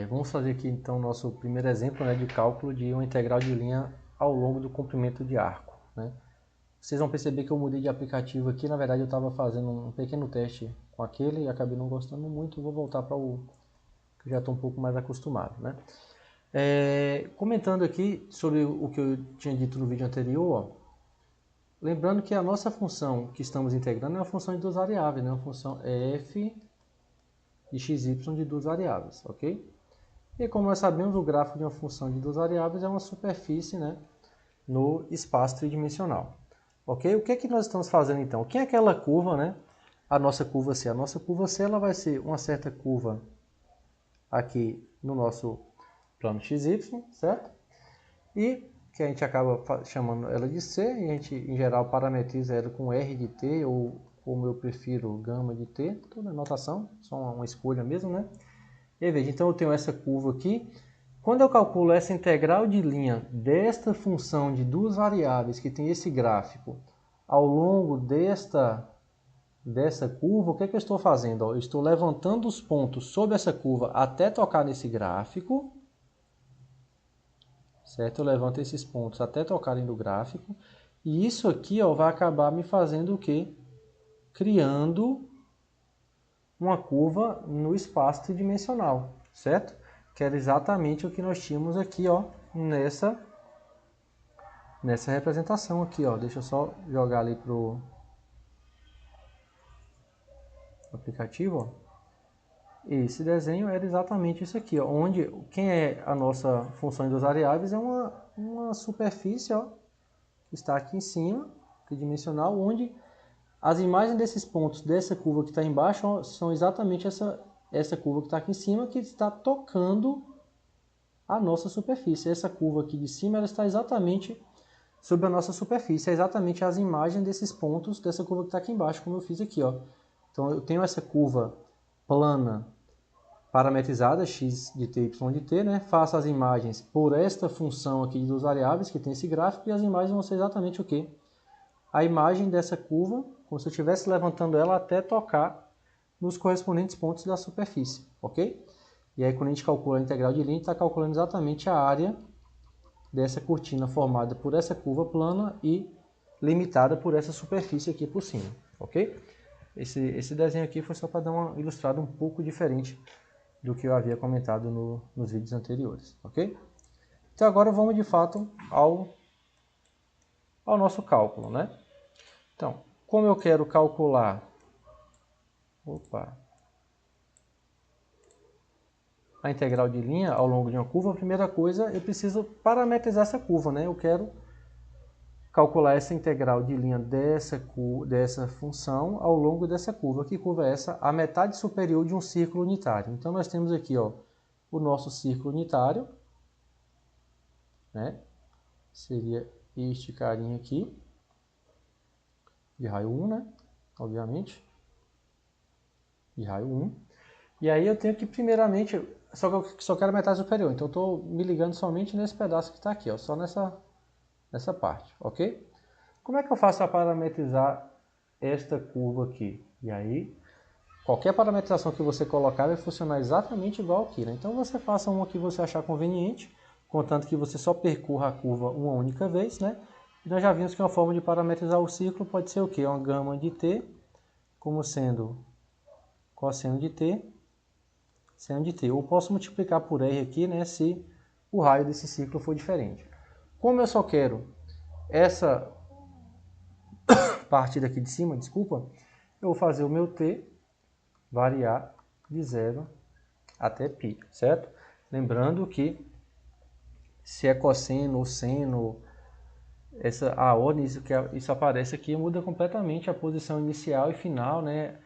Vamos fazer aqui então o nosso primeiro exemplo, né, de cálculo de uma integral de linha ao longo do comprimento de arco, né? Vocês vão perceber que eu mudei de aplicativo aqui, na verdade eu estava fazendo um pequeno teste com aquele e acabei não gostando muito, vou voltar para o que eu já estou um pouco mais acostumado, né? Comentando aqui sobre o que eu tinha dito no vídeo anterior, ó, lembrando que a nossa função que estamos integrando é uma função de duas variáveis, né? Uma função f de xy de duas variáveis, ok? E como nós sabemos, o gráfico de uma função de duas variáveis é uma superfície, né, no espaço tridimensional. Ok? O que é que nós estamos fazendo então? O que é aquela curva, né? A nossa curva C. A nossa curva C ela vai ser uma certa curva aqui no nosso plano XY, certo? E que a gente acaba chamando ela de C, e a gente em geral parametriza ela com R de T, ou como eu prefiro, gama de T, toda a notação, só uma escolha mesmo, né? E veja, então eu tenho essa curva aqui. Quando eu calculo essa integral de linha desta função de duas variáveis que tem esse gráfico ao longo dessa curva, o que é que eu estou fazendo? Eu estou levantando os pontos sobre essa curva até tocar nesse gráfico, certo? Eu levanto esses pontos até tocarem no gráfico, e isso aqui vai acabar me fazendo o quê? Criando uma curva no espaço tridimensional, certo? Que era exatamente o que nós tínhamos aqui, nessa representação aqui, Deixa eu só jogar ali pro aplicativo, Esse desenho era exatamente isso aqui, onde quem é a nossa função em duas variáveis é uma superfície, que está aqui em cima, tridimensional, onde as imagens desses pontos dessa curva que está embaixo são exatamente essa curva que está aqui em cima, que está tocando a nossa superfície. Essa curva aqui de cima ela está exatamente sobre a nossa superfície, é exatamente as imagens desses pontos dessa curva que está aqui embaixo, como eu fiz aqui. Então eu tenho essa curva plana parametrizada, x de t, y de t, né? Faço as imagens por esta função aqui de duas variáveis, que tem esse gráfico, e as imagens vão ser exatamente o quê? A imagem dessa curva, como se eu estivesse levantando ela até tocar nos correspondentes pontos da superfície, ok? E aí quando a gente calcula a integral de linha, a gente está calculando exatamente a área dessa cortina formada por essa curva plana e limitada por essa superfície aqui por cima, ok? Esse desenho aqui foi só para dar uma ilustrada um pouco diferente do que eu havia comentado nos vídeos anteriores, ok? Então agora vamos de fato ao nosso cálculo, né? Então, como eu quero calcular a integral de linha ao longo de uma curva, a primeira coisa, eu preciso parametrizar essa curva, né? Eu quero calcular essa integral de linha dessa função ao longo dessa curva. Que curva é essa? A metade superior de um círculo unitário. Então nós temos aqui o nosso círculo unitário, né? Seria este carinha aqui, de raio 1, né? Obviamente, de raio 1. E aí eu tenho que primeiramente, só que eu só quero a metade superior, então eu estou me ligando somente nesse pedaço que está aqui, só nessa parte, ok? Como é que eu faço para parametrizar esta curva aqui? E aí, qualquer parametrização que você colocar vai funcionar exatamente igual aqui, né? Então você faça uma que você achar conveniente, contanto que você só percorra a curva uma única vez, né? E nós já vimos que uma forma de parametrizar o círculo pode ser o quê? Uma gama de t, como sendo cosseno de t, seno de t. Ou posso multiplicar por r aqui, né? Se o raio desse círculo for diferente. Como eu só quero essa parte daqui de cima, desculpa, eu vou fazer o meu t variar de 0 até π, certo? Lembrando que se é cosseno ou seno, a ordem, isso aparece aqui, muda completamente a posição inicial e final, né?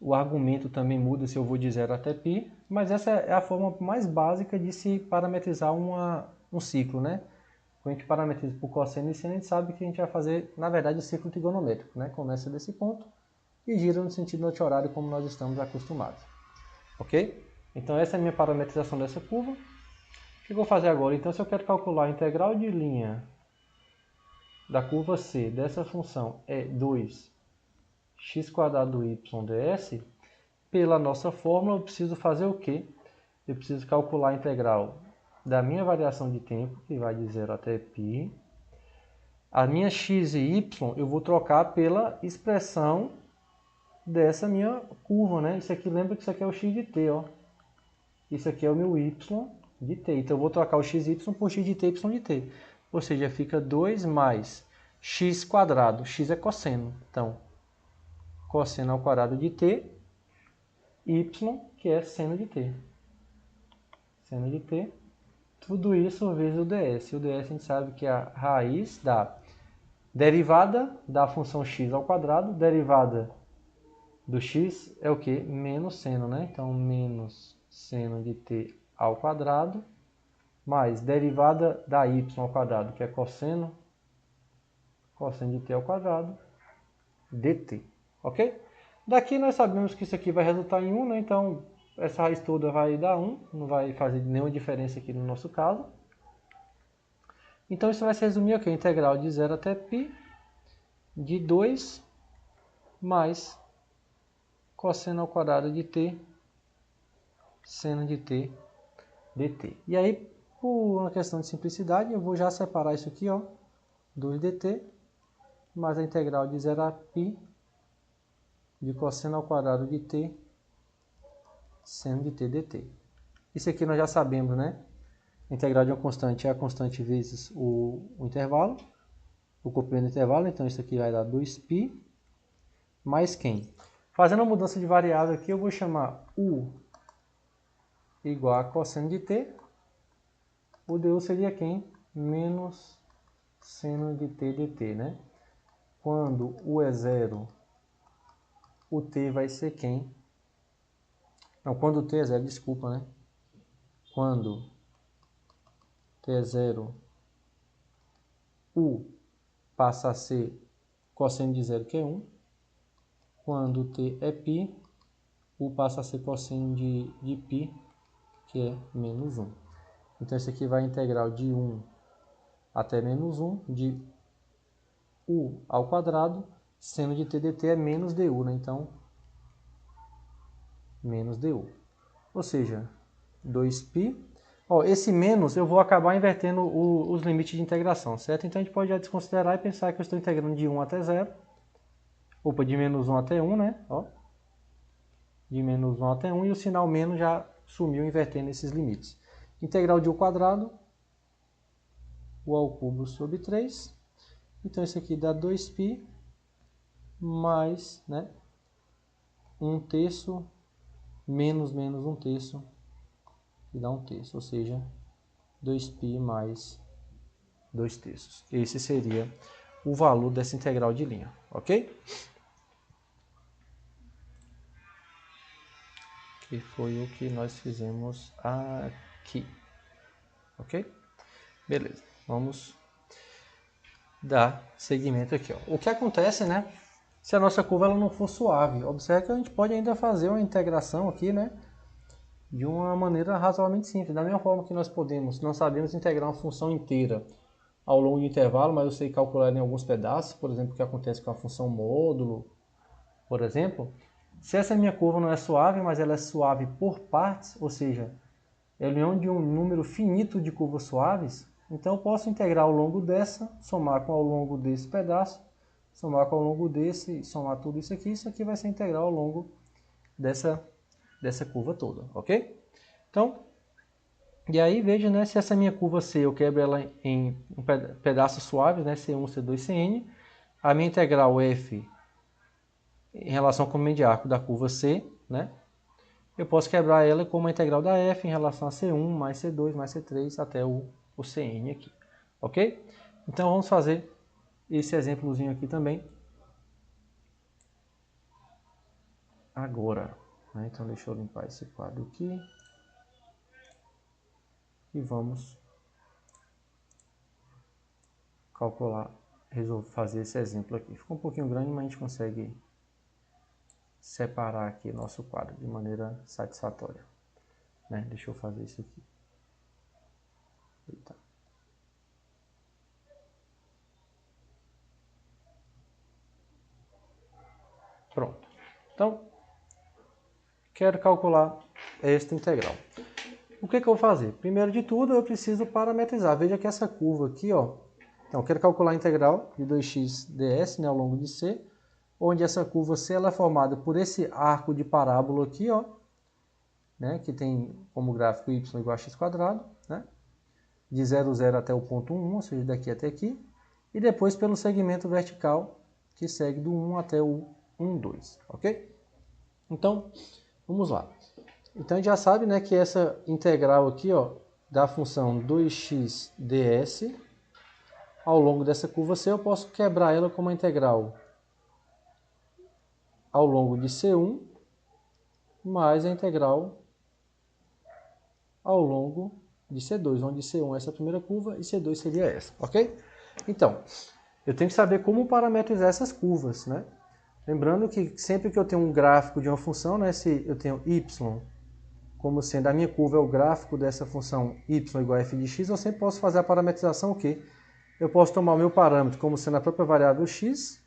O argumento também muda se eu vou de 0 até π, mas essa é a forma mais básica de se parametrizar um ciclo, né? Quando a gente parametriza por cosseno e seno, a gente sabe que a gente vai fazer, na verdade, o ciclo trigonométrico, né? Começa desse ponto e gira no sentido anti-horário como nós estamos acostumados, ok? Então essa é a minha parametrização dessa curva. O que eu vou fazer agora? Então, se eu quero calcular a integral de linha da curva C dessa função é 2x² do y ds, pela nossa fórmula eu preciso fazer o quê? eu preciso calcular a integral da minha variação de tempo, que vai de 0 até π. A minha x e y eu vou trocar pela expressão dessa minha curva, né? Isso aqui, lembra que isso aqui é o x de t, ó. Isso aqui é o meu y de t. Então eu vou trocar o xy por x de t, y de t. Ou seja, fica 2 mais x quadrado. X é cosseno. Então, cosseno ao quadrado de t, y, que é seno de t. Seno de t. Tudo isso vezes o ds. O ds a gente sabe que é a raiz da derivada da função x ao quadrado. Derivada do x é o que? Menos seno, né? Então, menos seno de t ao quadrado, mais derivada da y ao quadrado, que é cosseno de t ao quadrado, dt. Ok? Daqui nós sabemos que isso aqui vai resultar em 1, né? Então, essa raiz toda vai dar 1, não vai fazer nenhuma diferença aqui no nosso caso. Então, isso vai se resumir aqui, a integral de 0 até π de 2 mais cosseno ao quadrado de t, seno de t, dt. E aí, por uma questão de simplicidade, eu vou já separar isso aqui, ó, 2dt, mais a integral de 0 a π de cosseno ao quadrado de t, seno de t dt. Isso aqui nós já sabemos, né? A integral de uma constante é a constante vezes o intervalo, o comprimento do intervalo. Então, isso aqui vai dar 2π mais quem? Fazendo a mudança de variável aqui, eu vou chamar u igual a cosseno de t. O du seria quem? Menos seno de t dt, né? Quando u é zero, o t vai ser quem? Não, quando o t é zero, desculpa, né? Quando t é zero, u passa a ser cosseno de zero, que é 1. Quando t é π, u passa a ser cosseno de π, que é menos 1. Então, isso aqui vai integral de 1 até menos 1, de u ao quadrado, seno de t dt é menos du, né? Então, menos du. Ou seja, 2π. Ó, esse menos eu vou acabar invertendo os limites de integração, certo? Então, a gente pode já desconsiderar e pensar que eu estou integrando de 1 até 0. Opa, de menos 1 até 1, né? Ó, de menos 1 até 1, e o sinal menos já sumiu invertendo esses limites. Integral de u quadrado, u ao cubo sobre 3. Então, isso aqui dá 2π mais, né, 1/3 menos 1/3, que dá 1/3, ou seja, 2π mais 2/3. Esse seria o valor dessa integral de linha, ok? Que foi o que nós fizemos aqui, ok? Beleza, vamos dar seguimento aqui, ó. O que acontece, né, se a nossa curva ela não for suave? Observe que a gente pode ainda fazer uma integração aqui, né, de uma maneira razoavelmente simples. Da mesma forma que nós não sabemos integrar uma função inteira ao longo do intervalo, mas eu sei calcular em alguns pedaços, por exemplo, o que acontece com a função módulo, por exemplo. Se essa minha curva não é suave, mas ela é suave por partes, ou seja, é a união de um número finito de curvas suaves, então eu posso integrar ao longo dessa, somar com ao longo desse pedaço, somar com ao longo desse, somar tudo isso aqui vai ser integral ao longo dessa curva toda, ok? Então, e aí veja, né, se essa minha curva C, eu quebro ela em pedaços suaves, né, C1, C2, Cn, a minha integral f em relação ao comprimento de arco da curva C, né, eu posso quebrar ela como a integral da f em relação a C1 mais C2 mais C3 até o Cn aqui, ok? Então vamos fazer esse exemplozinho aqui também agora, né? Então deixa eu limpar esse quadro aqui e vamos calcular, fazer esse exemplo aqui. Ficou um pouquinho grande, mas a gente consegue separar aqui nosso quadro de maneira satisfatória, né? Deixa eu fazer isso aqui. Eita. Pronto. Então, quero calcular esta integral. o que eu vou fazer? Primeiro de tudo, eu preciso parametrizar. Veja que essa curva aqui, ó, então eu quero calcular a integral de 2x ds, né, ao longo de c, onde essa curva c ela é formada por esse arco de parábola aqui, ó, né, que tem como gráfico y igual a x², né, de 0, 0 até o ponto 1, ou seja, daqui até aqui, e depois pelo segmento vertical, que segue do 1 até o 1, 2, ok? Então, vamos lá. Então, a gente já sabe, né, que essa integral aqui, ó, da função 2x ds, ao longo dessa curva C, eu posso quebrar ela como uma integral ao longo de C1, mais a integral ao longo de C2, onde C1 é essa primeira curva e C2 seria essa, ok? Então, eu tenho que saber como parametrizar essas curvas, né? Lembrando que sempre que eu tenho um gráfico de uma função, né, se eu tenho y como sendo a minha curva é o gráfico dessa função y igual a f de x, eu sempre posso fazer a parametrização o quê? Eu posso tomar o meu parâmetro como sendo a própria variável x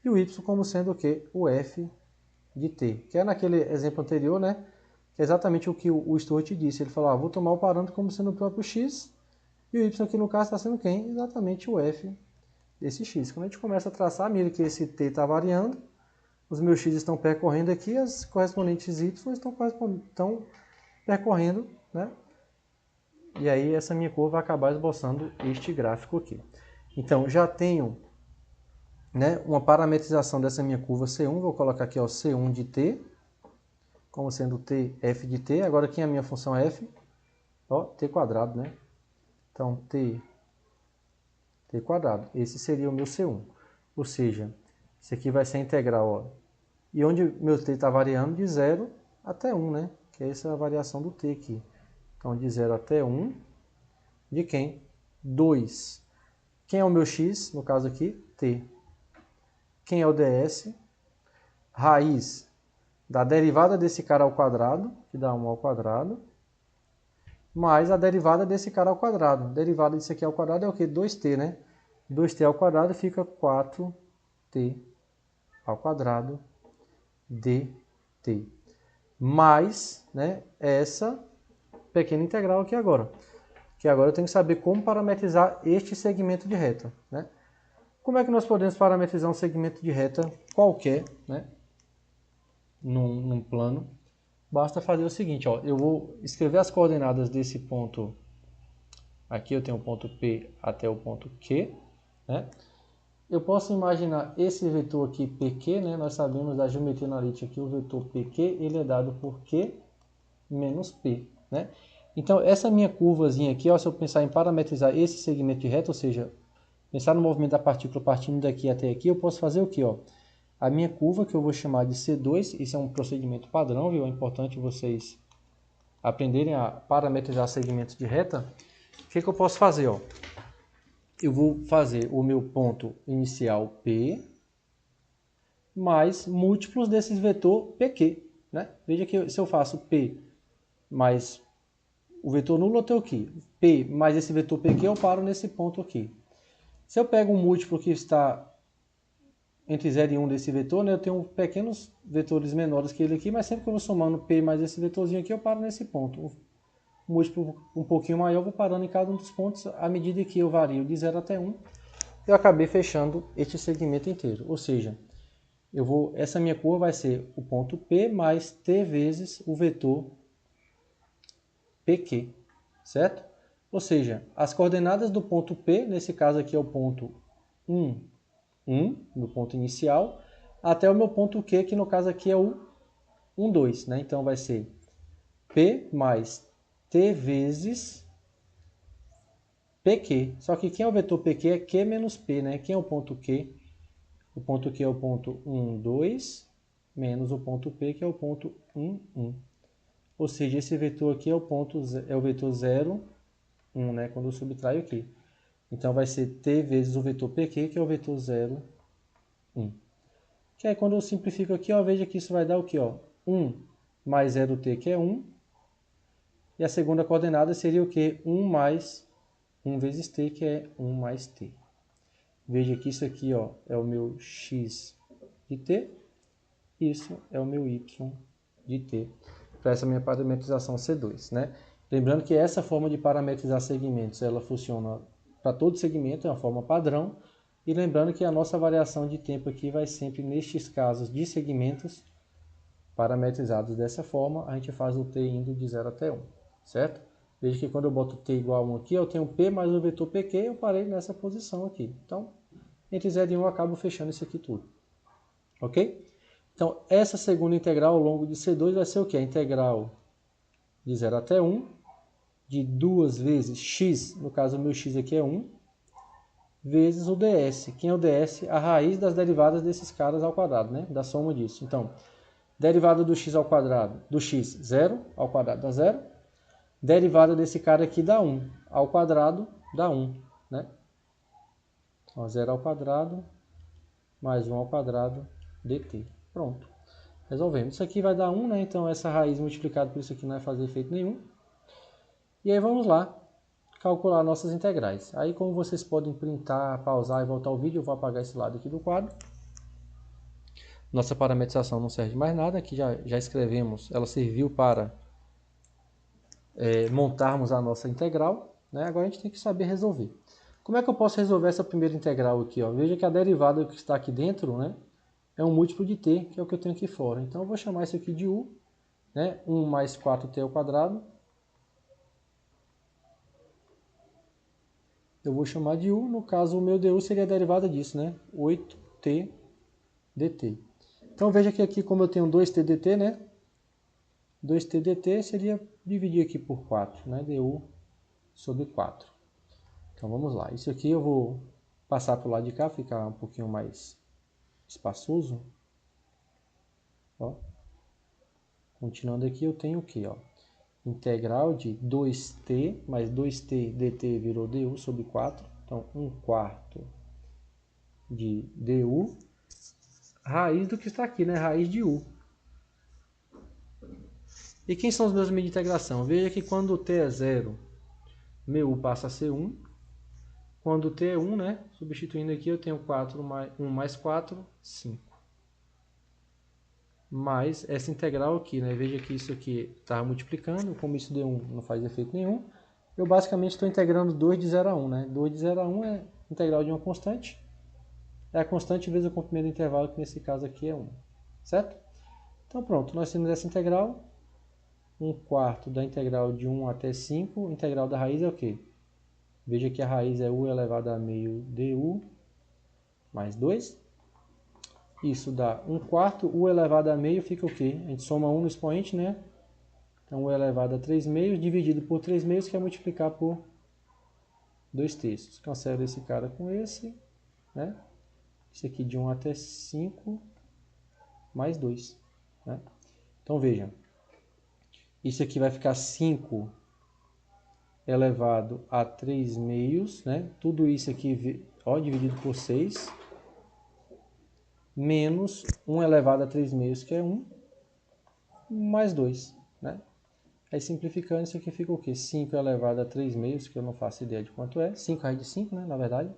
e o y como sendo o quê? O f de t, que é naquele exemplo anterior, né? Que é exatamente o que o Stuart disse. Ele falou, vou tomar o parâmetro como sendo o próprio x e o y aqui no caso está sendo quem? Exatamente o f desse x. Quando a gente começa a traçar, mira que esse t está variando, os meus x estão percorrendo aqui, as correspondentes y estão percorrendo, né? E aí essa minha curva vai acabar esboçando este gráfico aqui. Então, já tenho, né, uma parametrização dessa minha curva C1, vou colocar aqui ó, C1 de t, como sendo t, f de t. Agora aqui a minha função é f, ó, t², né? Então, t², esse seria o meu C1. Ou seja, isso aqui vai ser a integral, ó, e onde meu t está variando de 0 até 1, né? Que é essa variação do t aqui. Então, de 0 até 1, de quem? 2. Quem é o meu x, no caso aqui? T. Quem é o ds? Raiz da derivada desse cara ao quadrado, que dá 1 ao quadrado, mais a derivada desse cara ao quadrado. A derivada disso aqui ao quadrado é o quê? 2t, né? 2t ao quadrado fica 4t ao quadrado dt. Mais, né, essa pequena integral aqui agora. Que agora eu tenho que saber como parametrizar este segmento de reta, né? Como é que nós podemos parametrizar um segmento de reta qualquer, né, num plano? Basta fazer o seguinte, ó, eu vou escrever as coordenadas desse ponto, aqui eu tenho o ponto P até o ponto Q, né? Eu posso imaginar esse vetor aqui, PQ, né? Nós sabemos da geometria analítica que o vetor PQ ele é dado por Q menos P, né? Então, essa minha curvazinha aqui, ó, se eu pensar em parametrizar esse segmento de reta, ou seja, pensar no movimento da partícula partindo daqui até aqui, eu posso fazer o quê? Ó? A minha curva, que eu vou chamar de C2, esse é um procedimento padrão, viu? É importante vocês aprenderem a parametrizar segmentos de reta. O que eu posso fazer? Ó? Eu vou fazer o meu ponto inicial P mais múltiplos desses vetor PQ, né? Veja que se eu faço P mais o vetor nulo, eu tenho aqui P mais esse vetor PQ, eu paro nesse ponto aqui. Se eu pego um múltiplo que está entre 0 e 1 desse vetor, né, eu tenho pequenos vetores menores que ele aqui, mas sempre que eu vou somando P mais esse vetorzinho aqui, eu paro nesse ponto. Um múltiplo um pouquinho maior, eu vou parando em cada um dos pontos, à medida que eu vario de 0 até 1, eu acabei fechando este segmento inteiro. Ou seja, essa minha curva vai ser o ponto P mais T vezes o vetor PQ, certo? Ou seja, as coordenadas do ponto P, nesse caso aqui é o ponto 1, no ponto inicial, até o meu ponto Q, que no caso aqui é o 1, 2, né? Então vai ser P mais T vezes PQ. Só que quem é o vetor PQ é Q menos P, né? Quem é o ponto Q? O ponto Q é o ponto 1, 2, menos o ponto P, que é o ponto 1, 1. Ou seja, esse vetor aqui é o vetor 0, 1, né? Quando eu subtraio aqui. Então vai ser T vezes o vetor PQ, que é o vetor 0, 1. Que aí quando eu simplifico aqui, ó, veja que isso vai dar o quê? Ó? 1 mais 0t, que é 1. E a segunda coordenada seria o quê? 1 mais 1 vezes t, que é 1 mais t. Veja que isso aqui, ó, é o meu x de t. Isso é o meu y de t. Para essa minha parametrização C2, né? Lembrando que essa forma de parametrizar segmentos, ela funciona para todo segmento, é uma forma padrão. E lembrando que a nossa variação de tempo aqui vai sempre, nestes casos de segmentos parametrizados dessa forma, a gente faz o t indo de 0 até 1, certo? Veja que quando eu boto t igual a 1 aqui, eu tenho p mais o vetor pq, eu parei nessa posição aqui. Então, entre 0 e 1 eu acabo fechando isso aqui tudo. Ok? Então, essa segunda integral ao longo de C2 vai ser o quê? A integral de 0 até 1, de 2 vezes x, no caso o meu x aqui é 1, vezes o ds. Quem é o ds? A raiz das derivadas desses caras ao quadrado, né? Da soma disso. Então, derivada do x ao quadrado, do x, 0 ao quadrado dá 0. Derivada desse cara aqui dá 1 ao quadrado dá 1, né? Então, 0 ao quadrado mais 1 ao quadrado dt. Pronto. Resolvemos. Isso aqui vai dar 1, né? Então essa raiz multiplicada por isso aqui não vai fazer efeito nenhum. E aí vamos lá calcular nossas integrais. Aí como vocês podem printar, pausar e voltar o vídeo, eu vou apagar esse lado aqui do quadro. Nossa parametrização não serve mais nada, aqui já escrevemos, ela serviu para montarmos a nossa integral, né? Agora a gente tem que saber resolver. Como é que eu posso resolver essa primeira integral aqui? Ó? Veja que a derivada que está aqui dentro, né, é um múltiplo de t, que é o que eu tenho aqui fora. Então eu vou chamar isso aqui de u, né? 1 mais 4t ao quadrado. Eu vou chamar de u, no caso o meu du seria a derivada disso, né? 8t dt. Então veja que aqui como eu tenho 2t dt, né? 2t dt seria dividir aqui por 4, né? Du sobre 4. Então vamos lá. Isso aqui eu vou passar para o lado de cá, ficar um pouquinho mais espaçoso. Ó. Continuando aqui, eu tenho o que? Integral de 2t mais 2t dt virou du sobre 4. Então, 1/4 de du, raiz do que está aqui, né? Raiz de u. E quem são os meus limites de integração? Veja que quando o t é 0, meu u passa a ser 1. Quando o t é 1, né? Substituindo aqui, eu tenho 1 mais 4, 5. Mais essa integral aqui, né? Veja que isso aqui está multiplicando, como isso deu 1 não faz efeito nenhum. Eu basicamente estou integrando 2 de 0 a 1, né? 2 de 0 a 1 é integral de uma constante. É a constante vezes o comprimento do intervalo, que nesse caso aqui é 1. Certo? Então pronto, nós temos essa integral. 1/4 da integral de 1 até 5. Integral da raiz é o quê? Veja que a raiz é u elevado a meio du mais 2. Isso dá 1/4, u elevado a meio fica o quê? A gente soma 1 no expoente, né? Então u elevado a 3 meios dividido por 3 meios, que é multiplicar por 2 terços. Cancela esse cara com esse, né? Isso aqui de 1 até 5 mais 2, né? Então veja, isso aqui vai ficar 5 elevado a 3 meios, né? Tudo isso aqui, ó, dividido por 6, menos 1 elevado a 3 meios, que é 1, mais 2, né? Aí simplificando, isso aqui fica o quê? 5 elevado a 3 meios, que eu não faço ideia de quanto é. 5 raiz de 5, né? Na verdade.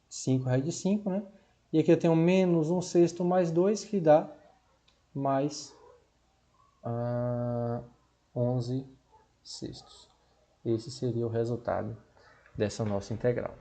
5 raiz de 5, né? E aqui eu tenho menos 1 sexto mais 2, que dá mais 11 sextos. Esse seria o resultado dessa nossa integral.